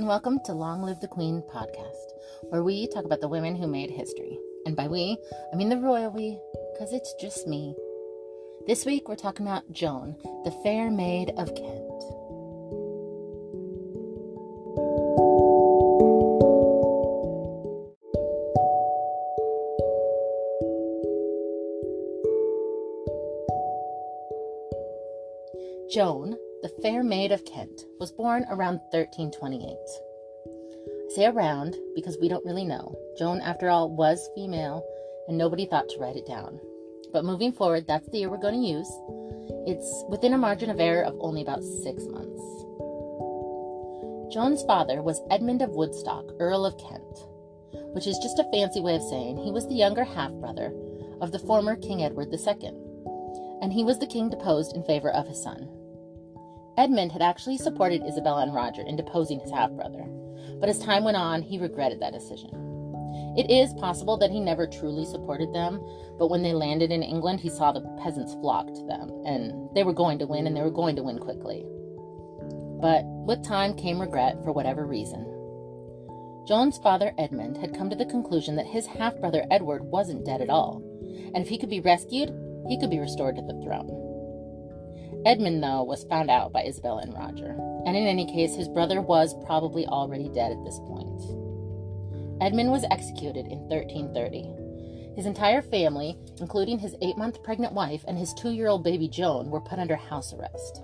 and welcome to Long Live the Queen podcast, where we talk about the women who made history. And by we, I mean the royal we, because it's just me. This week we're talking about Joan, the fair maid of Kent. Joan, the fair maid of Kent, was born around 1328. I say around because we don't really know. Joan, after all, was female, and nobody thought to write it down. But moving forward, that's the year we're going to use. It's within a margin of error of only about 6 months. Joan's father was Edmund of Woodstock, Earl of Kent, which is just a fancy way of saying he was the younger half-brother of the former King Edward II, and he was the king deposed in favor of his son. Edmund had actually supported Isabella and Roger in deposing his half-brother, but as time went on, he regretted that decision. It is possible that he never truly supported them, but when they landed in England, he saw the peasants flock to them, and they were going to win, and they were going to win quickly. But with time came regret for whatever reason. Joan's father, Edmund, had come to the conclusion that his half-brother Edward wasn't dead at all, and if he could be rescued, he could be restored to the throne. Edmund, though, was found out by Isabella and Roger, and in any case, his brother was probably already dead at this point. Edmund was executed in 1330. His entire family, including his 8-month pregnant wife and his 2-year-old baby Joan, were put under house arrest.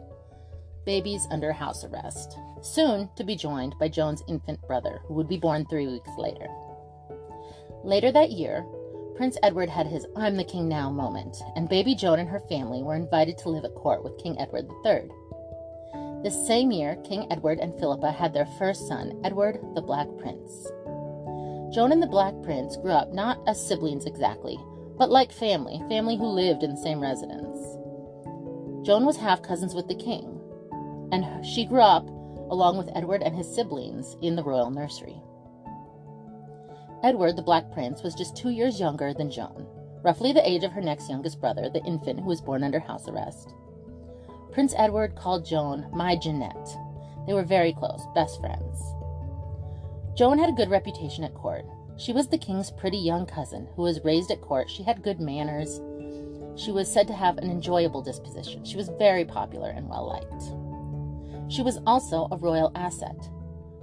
Babies under house arrest, soon to be joined by Joan's infant brother, who would be born 3 weeks later. Later that year, Prince Edward had his I'm the king now moment, and baby Joan and her family were invited to live at court with King Edward III. This same year, King Edward and Philippa had their first son, Edward the Black Prince. Joan and the Black Prince grew up not as siblings exactly, but like family who lived in the same residence. Joan was half-cousins with the king, and she grew up, along with Edward and his siblings, in the royal nursery. Edward, the Black Prince, was just 2 years younger than Joan, roughly the age of her next youngest brother, the infant who was born under house arrest. Prince Edward called Joan my Jeanette. They were very close, best friends. Joan had a good reputation at court. She was the king's pretty young cousin who was raised at court. She had good manners. She was said to have an enjoyable disposition. She was very popular and well-liked. She was also a royal asset.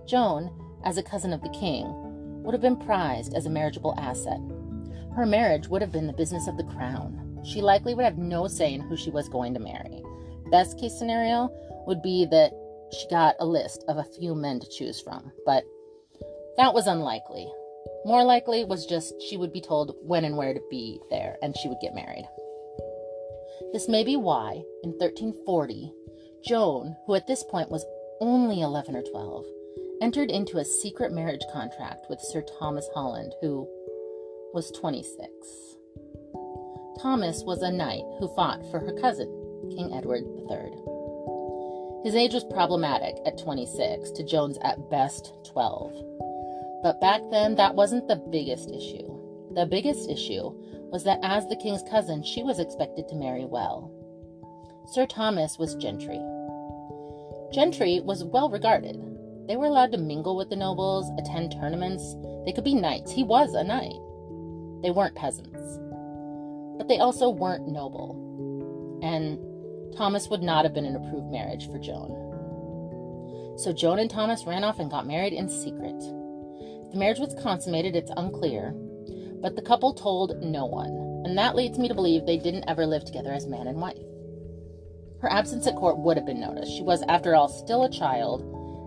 Joan, as a cousin of the king, would have been prized as a marriageable asset. Her marriage would have been the business of the crown. She likely would have no say in who she was going to marry. Best case scenario would be that she got a list of a few men to choose from, but that was unlikely. More likely was just she would be told when and where to be there, and she would get married. This may be why, in 1340, Joan, who at this point was only 11 or 12, entered into a secret marriage contract with Sir Thomas Holland, who was 26. Thomas was a knight who fought for her cousin, King Edward III. His age was problematic at 26 to Joan's at best 12. But back then, that wasn't the biggest issue. The biggest issue was that as the king's cousin, she was expected to marry well. Sir Thomas was gentry. Gentry was well regarded. They were allowed to mingle with the nobles, attend tournaments. They could be knights. He was a knight. They weren't peasants. But they also weren't noble. And Thomas would not have been an approved marriage for Joan. So Joan and Thomas ran off and got married in secret. If the marriage was consummated, it's unclear, but the couple told no one, and that leads me to believe they didn't ever live together as man and wife. Her absence at court would have been noticed. She was, after all, still a child,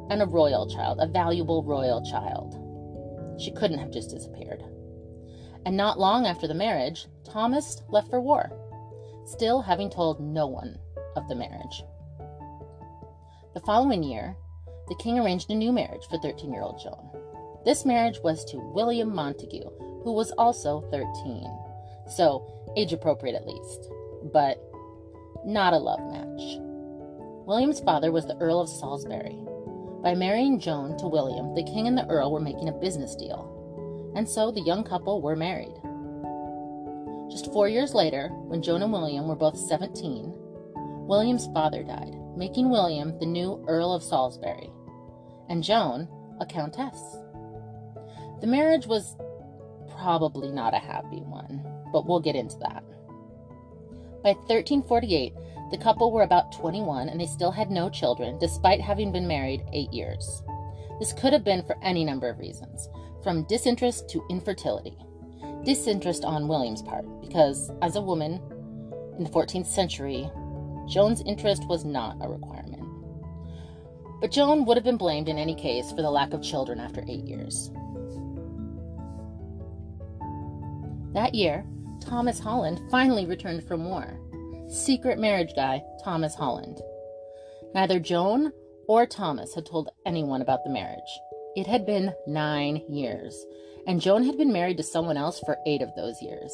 and a royal child, a valuable royal child. She couldn't have just disappeared. And not long after the marriage, Thomas left for war, still having told no one of the marriage. The following year, the king arranged a new marriage for 13-year-old Joan. This marriage was to William Montague, who was also 13, so age-appropriate at least, but not a love match. William's father was the Earl of Salisbury. By marrying Joan to William, the king and the earl were making a business deal, and so the young couple were married. Just 4 years later, when Joan and William were both 17, William's father died, making William the new Earl of Salisbury, and Joan, a countess. The marriage was probably not a happy one, but we'll get into that. By 1348, the couple were about 21 and they still had no children, despite having been married 8 years. This could have been for any number of reasons, from disinterest to infertility. Disinterest on William's part, because as a woman in the 14th century, Joan's interest was not a requirement. But Joan would have been blamed in any case for the lack of children after 8 years. That year, Thomas Holland finally returned from war. Secret marriage guy, Thomas Holland. Neither Joan or Thomas had told anyone about the marriage. It had been 9 years, and Joan had been married to someone else for 8 of those years.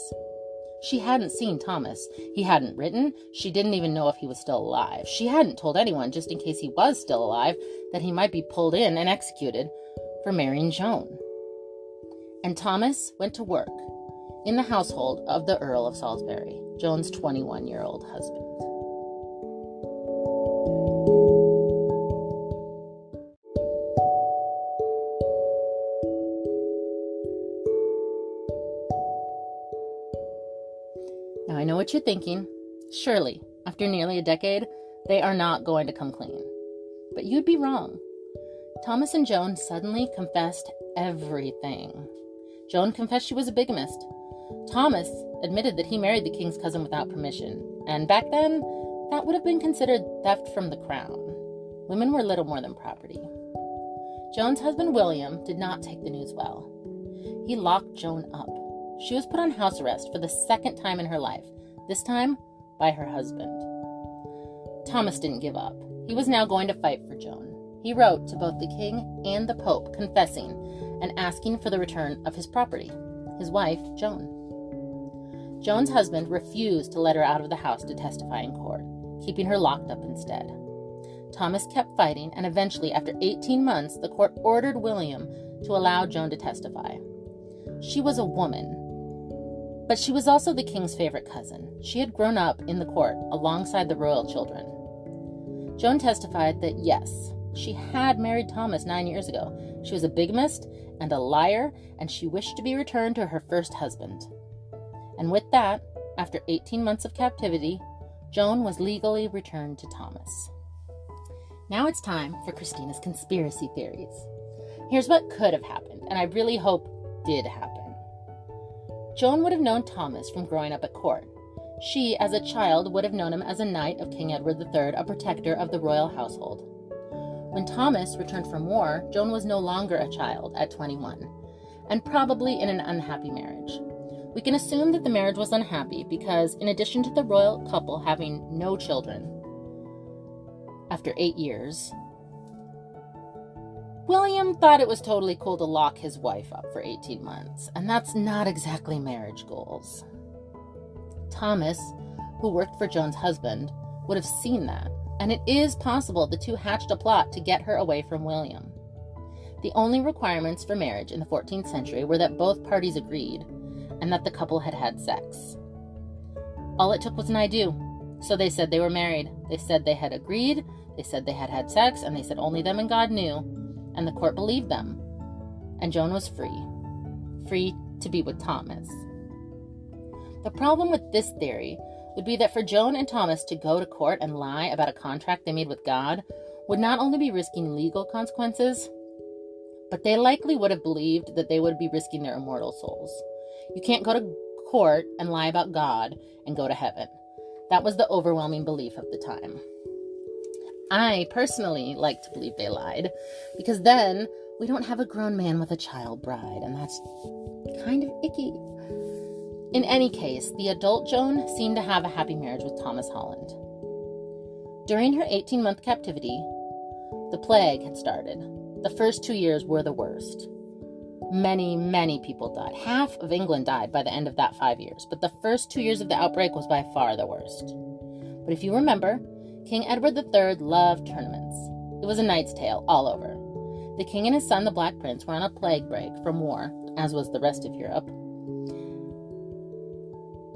She hadn't seen Thomas. He hadn't written. She didn't even know if he was still alive. She hadn't told anyone, just in case he was still alive, that he might be pulled in and executed for marrying Joan. And Thomas went to work in the household of the Earl of Salisbury, Joan's 21-year-old husband. Now I know what you're thinking. Surely, after nearly a decade, they are not going to come clean. But you'd be wrong. Thomas and Joan suddenly confessed everything. Joan confessed she was a bigamist. Thomas admitted that he married the king's cousin without permission, and back then, that would have been considered theft from the crown. Women were little more than property. Joan's husband, William, did not take the news well. He locked Joan up. She was put on house arrest for the second time in her life, this time by her husband. Thomas didn't give up. He was now going to fight for Joan. He wrote to both the king and the pope confessing and asking for the return of his property, his wife, Joan. Joan's husband refused to let her out of the house to testify in court, keeping her locked up instead. Thomas kept fighting, and eventually, after 18 months, the court ordered William to allow Joan to testify. She was a woman, but she was also the king's favorite cousin. She had grown up in the court alongside the royal children. Joan testified that yes, she had married Thomas 9 years ago. She was a bigamist and a liar, and she wished to be returned to her first husband. And with that, after 18 months of captivity, Joan was legally returned to Thomas. Now it's time for Christina's conspiracy theories. Here's what could have happened, and I really hope did happen. Joan would have known Thomas from growing up at court. She, as a child, would have known him as a knight of King Edward III, a protector of the royal household. When Thomas returned from war, Joan was no longer a child at 21, and probably in an unhappy marriage. We can assume that the marriage was unhappy because, in addition to the royal couple having no children after 8 years, William thought it was totally cool to lock his wife up for 18 months, and that's not exactly marriage goals. Thomas, who worked for Joan's husband, would have seen that, and it is possible the two hatched a plot to get her away from William. The only requirements for marriage in the 14th century were that both parties agreed, and that the couple had had sex. All it took was an I do. So they said they were married. They said they had agreed. They said they had had sex, and they said only them and God knew. And the court believed them. And Joan was free. Free to be with Thomas. The problem with this theory would be that for Joan and Thomas to go to court and lie about a contract they made with God would not only be risking legal consequences, but they likely would have believed that they would be risking their immortal souls. You can't go to court and lie about God and go to heaven. That was the overwhelming belief of the time. I personally like to believe they lied, because then we don't have a grown man with a child bride, and that's kind of icky. In any case, the adult Joan seemed to have a happy marriage with Thomas Holland. During her 18-month captivity, the plague had started. The first 2 years were the worst. Many, many people died. Half of England died by the end of that 5 years, but the first 2 years of the outbreak was by far the worst. But if you remember, King Edward III loved tournaments. It was a knight's tale all over. The king and his son, the Black Prince, were on a plague break from war, as was the rest of Europe.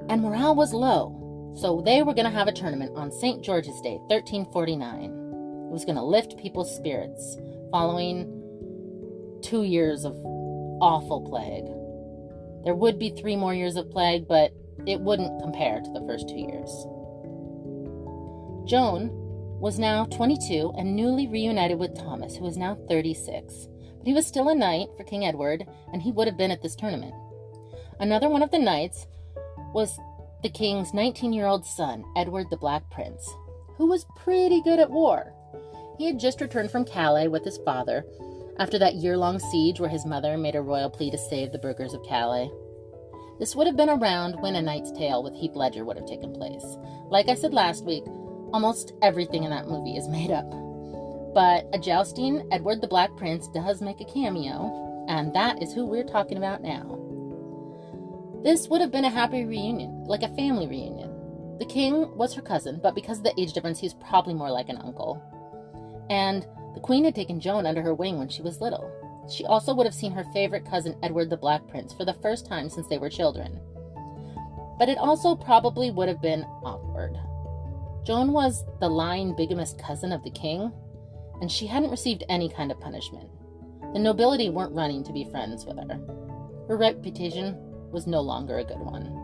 And morale was low, so they were going to have a tournament on St. George's Day, 1349. It was going to lift people's spirits following 2 years of awful plague. There would be 3 more years of plague, but it wouldn't compare to the first 2 years. Joan was now 22 and newly reunited with Thomas, who was now 36. But he was still a knight for King Edward, and he would have been at this tournament. Another one of the knights was the king's 19-year-old son, Edward the Black Prince, who was pretty good at war. He had just returned from Calais with his father after that year-long siege where his mother made a royal plea to save the burghers of Calais. This would have been around when A Knight's Tale with Heath Ledger would have taken place. Like I said last week, almost everything in that movie is made up. But a jousting Edward the Black Prince does make a cameo, and that is who we're talking about now. This would have been a happy reunion, like a family reunion. The king was her cousin, but because of the age difference, he's probably more like an uncle. And the queen had taken Joan under her wing when she was little. She also would have seen her favorite cousin, Edward the Black Prince, for the first time since they were children. But it also probably would have been awkward. Joan was the lying bigamist cousin of the king, and she hadn't received any kind of punishment. The nobility weren't running to be friends with her. Her reputation was no longer a good one.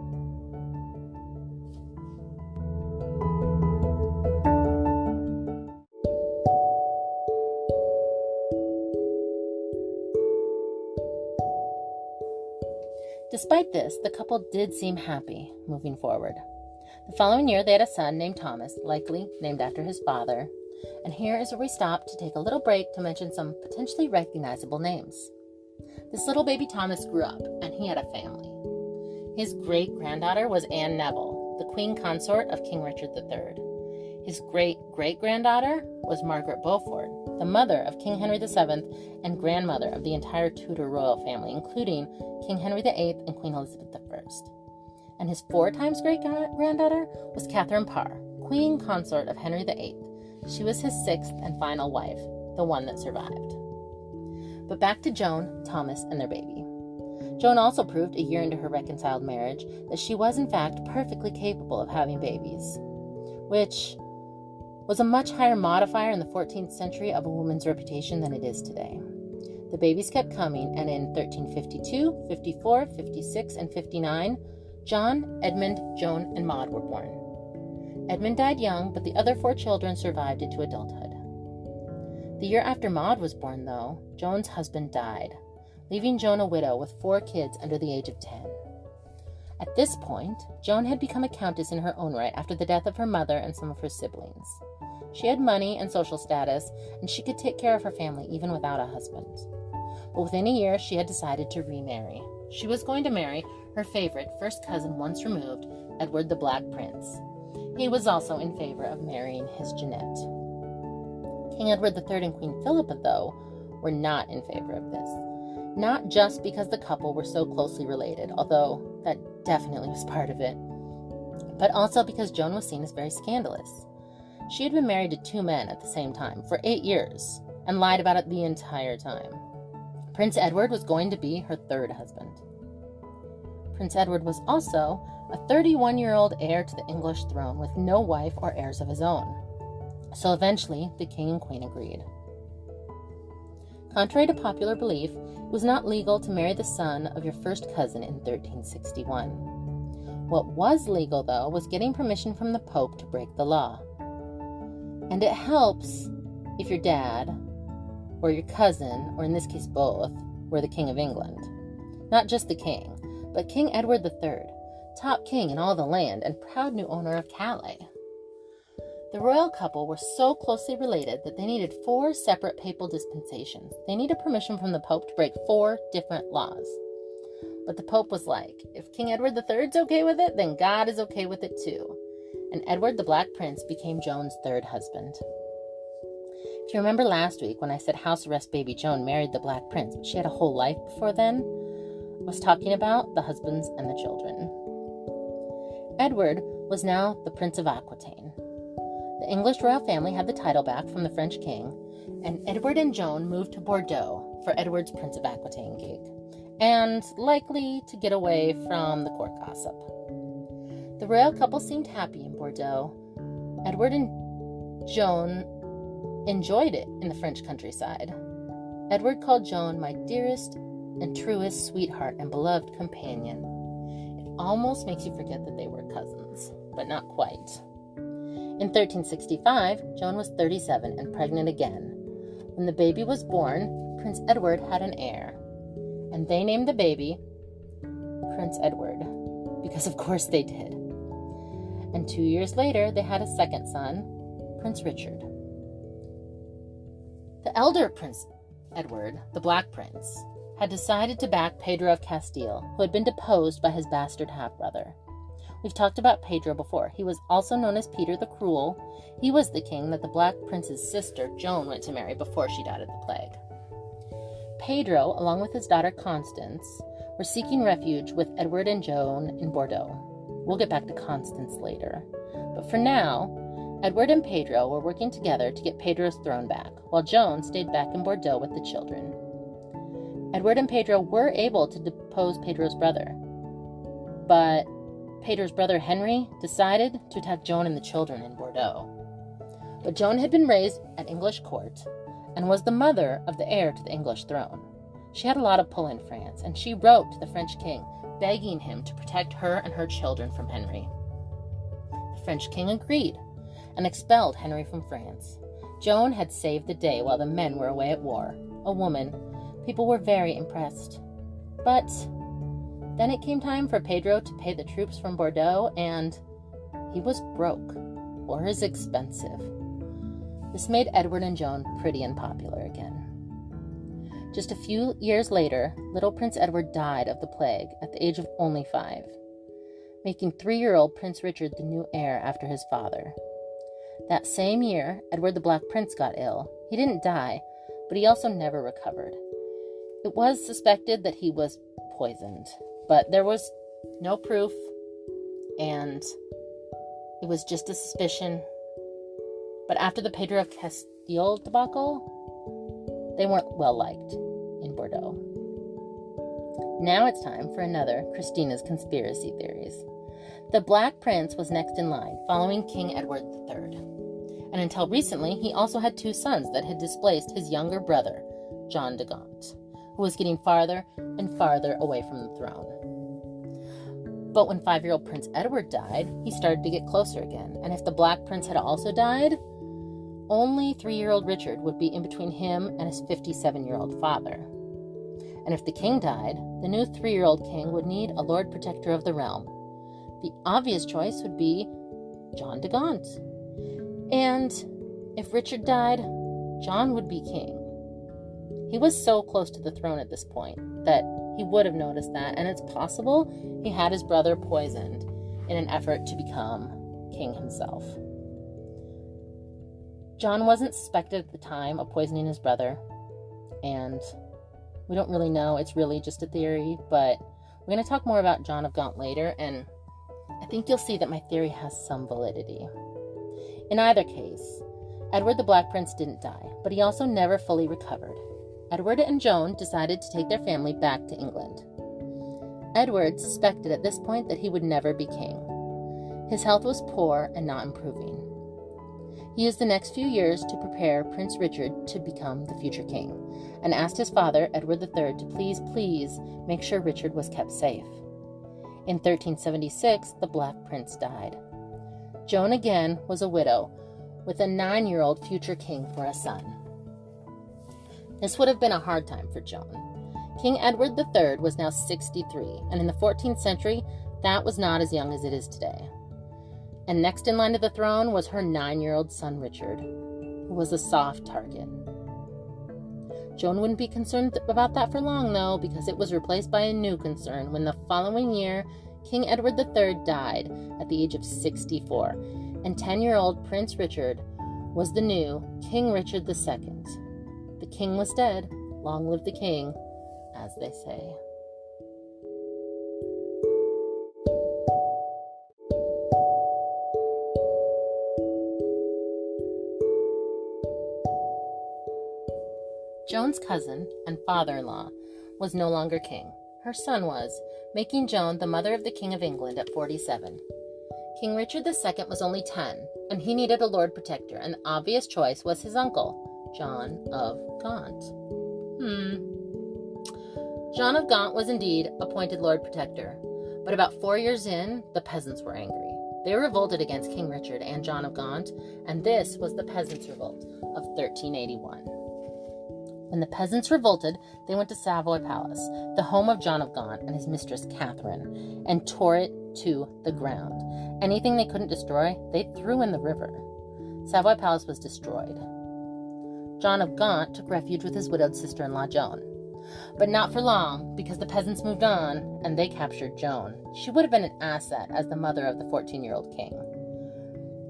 Despite this, the couple did seem happy moving forward. The following year, they had a son named Thomas, likely named after his father. And here is where we stop to take a little break to mention some potentially recognizable names. This little baby Thomas grew up, and he had a family. His great-granddaughter was Anne Neville, the queen consort of King Richard III. His great-great-granddaughter was Margaret Beaufort, the mother of King Henry VII and grandmother of the entire Tudor royal family, including King Henry VIII and Queen Elizabeth I. And his 4 times great-granddaughter was Catherine Parr, queen consort of Henry VIII. She was his 6th and final wife, the one that survived. But back to Joan, Thomas, and their baby. Joan also proved a year into her reconciled marriage that she was in fact perfectly capable of having babies, which was a much higher modifier in the 14th century of a woman's reputation than it is today. The babies kept coming, and in 1352, 54, 56, and 59, John, Edmund, Joan, and Maud were born. Edmund died young, but the other 4 children survived into adulthood. The year after Maud was born, though, Joan's husband died, leaving Joan a widow with 4 kids under the age of 10. At this point, Joan had become a countess in her own right after the death of her mother and some of her siblings. She had money and social status, and she could take care of her family even without a husband. But within a year, she had decided to remarry. She was going to marry her favorite first cousin once removed, Edward the Black Prince. He was also in favor of marrying his Jeanette. King Edward III and Queen Philippa, though, were not in favor of this. Not just because the couple were so closely related, although that definitely was part of it, but also because Joan was seen as very scandalous. She had been married to 2 men at the same time for 8 years and lied about it the entire time. Prince Edward was going to be her 3rd husband. Prince Edward was also a 31-year-old heir to the English throne with no wife or heirs of his own. So eventually, the king and queen agreed. Contrary to popular belief, it was not legal to marry the son of your first cousin in 1361. What was legal, though, was getting permission from the Pope to break the law. And it helps if your dad, or your cousin, or in this case both, were the King of England. Not just the king, but King Edward III, top king in all the land and proud new owner of Calais. The royal couple were so closely related that they needed 4 separate papal dispensations. They needed permission from the Pope to break 4 different laws. But the Pope was like, if King Edward III's okay with it, then God is okay with it too. And Edward the Black Prince became Joan's 3rd husband. If you remember last week when I said house arrest baby Joan married the Black Prince, but she had a whole life before then, I was talking about the husbands and the children. Edward was now the Prince of Aquitaine. The English royal family had the title back from the French king, and Edward and Joan moved to Bordeaux for Edward's Prince of Aquitaine gig, and likely to get away from the court gossip. The royal couple seemed happy in Bordeaux. Edward and Joan enjoyed it in the French countryside. Edward called Joan my dearest and truest sweetheart and beloved companion. It almost makes you forget that they were cousins, but not quite. In 1365, Joan was 37 and pregnant again. When the baby was born, Prince Edward had an heir, and they named the baby Prince Edward, because of course they did. And 2 years later, they had a second son, Prince Richard. The elder Prince Edward, the Black Prince, had decided to back Pedro of Castile, who had been deposed by his bastard half-brother. We've talked about Pedro before. He was also known as Peter the Cruel. He was the king that the Black Prince's sister, Joan, went to marry before she died of the plague. Pedro, along with his daughter Constance, were seeking refuge with Edward and Joan in Bordeaux. We'll get back to Constance later. But for now, Edward and Pedro were working together to get Pedro's throne back, while Joan stayed back in Bordeaux with the children. Edward and Pedro were able to depose Pedro's brother, but Pedro's brother Henry decided to attack Joan and the children in Bordeaux. But Joan had been raised at English court and was the mother of the heir to the English throne. She had a lot of pull in France, and she wrote to the French king, begging him to protect her and her children from Henry. The French king agreed and expelled Henry from France. Joan had saved the day while the men were away at war. A woman. People were very impressed. But then it came time for Pedro to pay the troops from Bordeaux, and he was broke. War is expensive. This made Edward and Joan pretty unpopular again. Just a few years later, little Prince Edward died of the plague at the age of only 5, making 3-year-old Prince Richard the new heir after his father. That same year, Edward the Black Prince got ill. He didn't die, but he also never recovered. It was suspected that he was poisoned, but there was no proof, and it was just a suspicion. But after the Pedro of Castile debacle, they weren't well liked in Bordeaux. Now it's time for another Christina's conspiracy theories. The Black Prince was next in line, following King Edward III. And until recently, he also had 2 sons that had displaced his younger brother, John de Gaunt, who was getting farther and farther away from the throne. But when 5-year-old Prince Edward died, he started to get closer again. And if the Black Prince had also died, only 3-year-old Richard would be in between him and his 57-year-old father. And if the king died, the new 3-year-old king would need a Lord Protector of the realm. The obvious choice would be John de Gaunt. And if Richard died, John would be king. He was so close to the throne at this point that he would have noticed that, and it's possible he had his brother poisoned in an effort to become king himself. John wasn't suspected at the time of poisoning his brother, and we don't really know. It's really just a theory, but we're going to talk more about John of Gaunt later, and I think you'll see that my theory has some validity. In either case, Edward the Black Prince didn't die, but he also never fully recovered. Edward and Joan decided to take their family back to England. Edward suspected at this point that he would never be king. His health was poor and not improving. He used the next few years to prepare Prince Richard to become the future king, and asked his father, Edward III, to please make sure Richard was kept safe. In 1376, the Black Prince died. Joan again was a widow, with a 9-year-old future king for a son. This would have been a hard time for Joan. King Edward III was now 63, and in the 14th century, that was not as young as it is today. And next in line to the throne was her 9-year-old son Richard, who was a soft target. Joan wouldn't be concerned about that for long, though, because it was replaced by a new concern when the following year, King Edward III died at the age of 64, and 10-year-old Prince Richard was the new King Richard II. The king was dead. Long live the king, as they say. Joan's cousin and father-in-law was no longer king. Her son was, making Joan the mother of the King of England at 47. King Richard II was only 10, and he needed a Lord Protector, and the obvious choice was his uncle, John of Gaunt. John of Gaunt was indeed appointed Lord Protector, but about 4 years in, the peasants were angry. They revolted against King Richard and John of Gaunt, and this was the Peasants Revolt of 1381. When the peasants revolted, they went to Savoy Palace, the home of John of Gaunt and his mistress Catherine, and tore it to the ground. Anything they couldn't destroy, they threw in the river. Savoy Palace was destroyed. John of Gaunt took refuge with his widowed sister-in-law Joan. But not for long, because the peasants moved on, and they captured Joan. She would have been an asset as the mother of the 14-year-old king.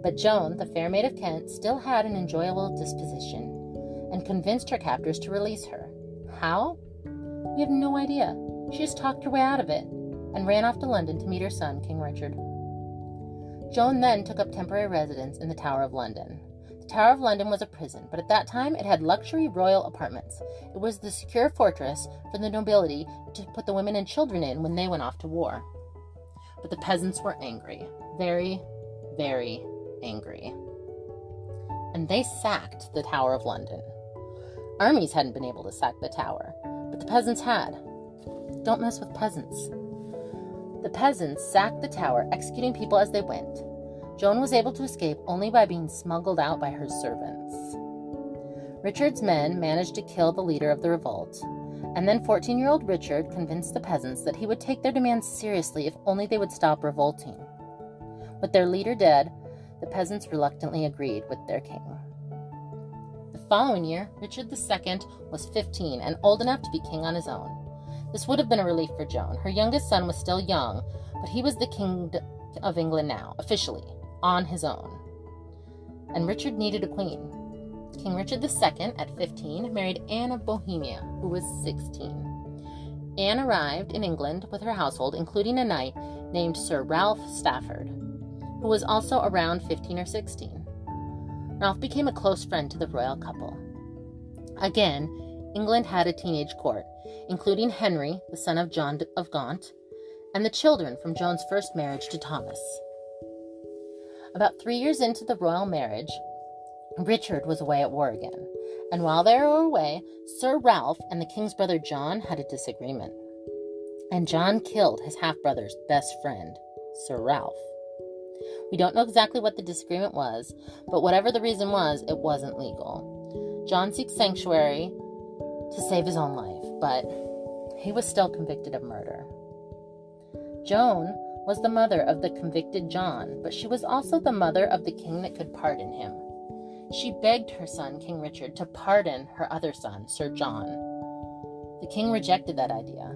But Joan, the fair maid of Kent, still had an enjoyable disposition, and convinced her captors to release her. How? We have no idea. She just talked her way out of it, and ran off to London to meet her son, King Richard. Joan then took up temporary residence in the Tower of London. The Tower of London was a prison, but at that time it had luxury royal apartments. It was the secure fortress for the nobility to put the women and children in when they went off to war. But the peasants were angry. Very, very angry. And they sacked the Tower of London. Armies hadn't been able to sack the tower, but the peasants had. Don't mess with peasants. The peasants sacked the tower, executing people as they went. Joan was able to escape only by being smuggled out by her servants. Richard's men managed to kill the leader of the revolt, and then 14-year-old Richard convinced the peasants that he would take their demands seriously if only they would stop revolting. With their leader dead, the peasants reluctantly agreed with their king. The following year, Richard II was 15 and old enough to be king on his own. This would have been a relief for Joan. Her youngest son was still young, but he was the king of England now, officially, on his own. And Richard needed a queen. King Richard II, at 15, married Anne of Bohemia, who was 16. Anne arrived in England with her household, including a knight named Sir Ralph Stafford, who was also around 15 or 16. Ralph became a close friend to the royal couple. Again, England had a teenage court, including Henry, the son of John of Gaunt, and the children from Joan's first marriage to Thomas. About 3 years into the royal marriage, Richard was away at war again, and while they were away, Sir Ralph and the king's brother John had a disagreement, and John killed his half-brother's best friend, Sir Ralph. We don't know exactly what the disagreement was, but whatever the reason was, it wasn't legal. John seeks sanctuary to save his own life, but he was still convicted of murder. Joan was the mother of the convicted John, but she was also the mother of the king that could pardon him. She begged her son, King Richard, to pardon her other son, Sir John. The king rejected that idea.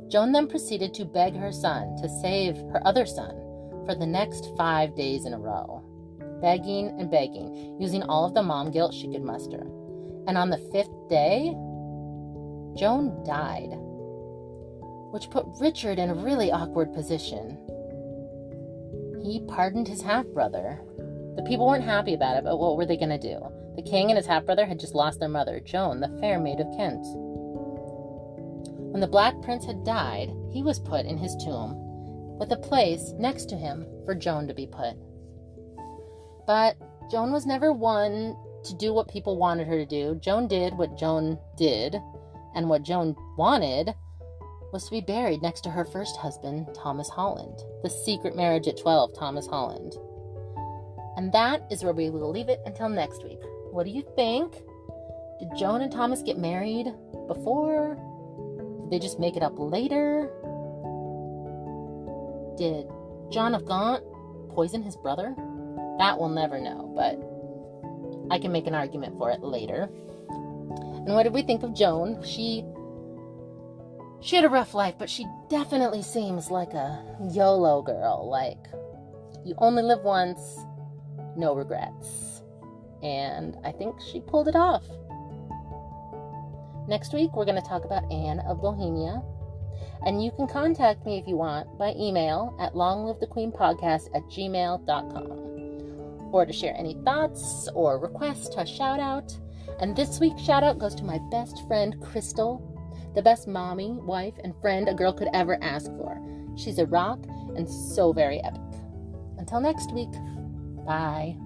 Joan then proceeded to beg her son to save her other son for the next 5 days in a row, begging and begging, using all of the mom guilt she could muster. And on the 5th day, Joan died, which put Richard in a really awkward position. He pardoned his half-brother. The people weren't happy about it, but what were they going to do? The king and his half-brother had just lost their mother, Joan, the fair maid of Kent. When the Black Prince had died, he was put in his tomb, with a place next to him for Joan to be put. But Joan was never one to do what people wanted her to do. Joan did what Joan did, and what Joan wanted was to be buried next to her first husband, Thomas Holland. The secret marriage at 12, Thomas Holland. And that is where we will leave it until next week. What do you think? Did Joan and Thomas get married before? Did they just make it up later? Did John of Gaunt poison his brother? That we'll never know, but I can make an argument for it later. And what did we think of Joan? She had a rough life, but she definitely seems like a YOLO girl. Like, you only live once, no regrets. And I think she pulled it off. Next week, we're going to talk about Anne of Bohemia. And you can contact me if you want by email at longlivethequeenpodcast@gmail.com, or to share any thoughts or requests to a shout out. And this week's shout out goes to my best friend, Crystal, the best mommy, wife, and friend a girl could ever ask for. She's a rock and so very epic. Until next week, bye.